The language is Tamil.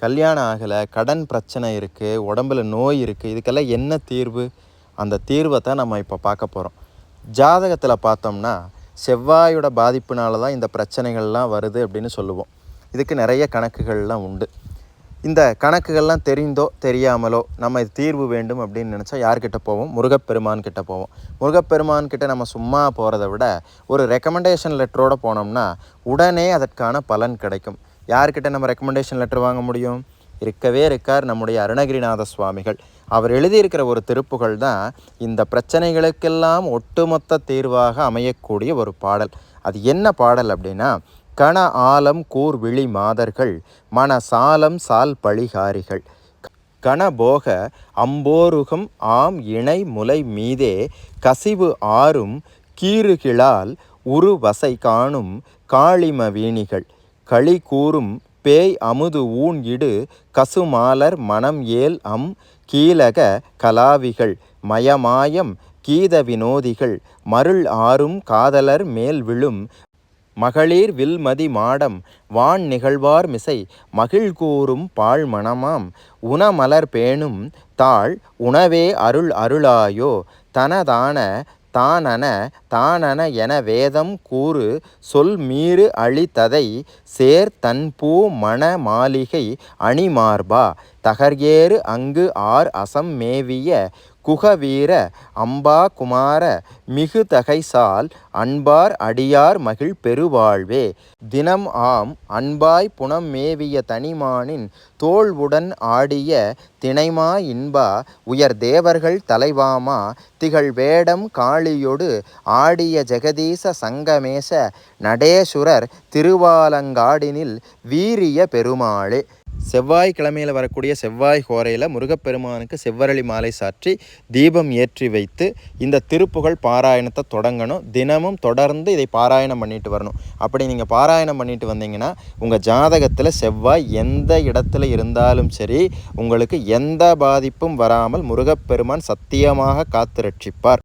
கல்யாணம் ஆகலை, கடன் பிரச்சனை இருக்குது, உடம்புல நோய் இருக்குது, இதுக்கெல்லாம் என்ன தீர்வு? அந்த தீர்வை தான் நம்ம இப்போ பார்க்க போகிறோம். ஜாதகத்தில் பார்த்தோம்னா செவ்வாயோட பாதிப்புனால தான் இந்த பிரச்சனைகள்லாம் வருது அப்படின்னு சொல்லுவோம். இதுக்கு நிறைய கணக்குகள்லாம் உண்டு. இந்த கணக்குகள்லாம் தெரிந்தோ தெரியாமலோ நம்ம இது தீர்வு வேண்டும் அப்படின்னு நினச்சா யார்கிட்ட போவோம்? முருகப்பெருமான் கிட்ட போவோம். முருகப்பெருமான் கிட்ட நம்ம சும்மா போகிறத விட ஒரு ரெக்கமெண்டேஷன் லெட்டரோடு போனோம்னா உடனே அதற்கான பலன் கிடைக்கும். யார்கிட்ட நம்ம ரெக்கமெண்டேஷன் லெட்டர் வாங்க முடியும்? இருக்கவே இருக்கார் நம்முடைய அருணகிரிநாத சுவாமிகள். அவர் எழுதியிருக்கிற ஒரு திருப்புகள் தான் இந்த பிரச்சனைகளுக்கெல்லாம் ஒட்டுமொத்த தீர்வாக அமையக்கூடிய ஒரு பாடல். அது என்ன பாடல் அப்படின்னா, கண ஆலம் கூர் விழி மாதர்கள் மன சாலம் சால் பழிகாரிகள் கணபோக அம்போருகம் ஆம் இணை முலை மீதே கசிவு ஆறும் கீறுகிளால் உரு வசை காணும் காளிம வீணிகள் களி கூறும் பேய் அமுது ஊன் இடு கசுமாலர் மனம் ஏல் அம் கீலக கலாவிகள் மயமாயம் கீத வினோதிகள் மருள் ஆறும் காதலர் மேல் விழும் மகளிர் வில்மதி மாடம் வான் நிகழ்வார் மிசை மகிழ்கூறும் பாழ் மணமாம் உணமலர் பேணும் தாழ் உணவே அருள் அருளாயோ தனதான தானன என வேதம் கூறு சொல் மீறு அழித்ததை சேர் தன்பூ மண மாளிகை அணிமார்பா தகர்ஏறு அங்கு ஆர் அசம் மேவிய குகவீர அம்பா குமார மிகு தகைசால் அன்பார் அடியார் மகிழ் பெருவாழ்வே தினம் ஆம் அன்பாய் புனம் மேவிய தனிமானின் தோள்வுடன் ஆடிய திணைமா இன்பா உயர் தேவர்கள் தலைவாமா திகழ் வேடம் காளியொடு ஆடிய ஜெகதீச சங்கமேச நடேசுரர் திருவாலங்காடினில் வீரிய பெருமாளே. செவ்வாய்க்கிழமையில் வரக்கூடிய செவ்வாய் ஹோரையில் முருகப்பெருமானுக்கு செவ்வரளி மாலை சாற்றி தீபம் ஏற்றி வைத்து இந்த திருப்புகழ் பாராயணத்தை தொடங்கணும். தினமும் தொடர்ந்து இதை பாராயணம் பண்ணிட்டு வரணும். அப்படி நீங்கள் பாராயணம் பண்ணிட்டு வந்தீங்கன்னா உங்கள் ஜாதகத்தில் செவ்வாய் எந்த இடத்துல இருந்தாலும் சரி உங்களுக்கு எந்த பாதிப்பும் வராமல் முருகப்பெருமான் சத்தியமாக காத்து ரட்சிப்பார்.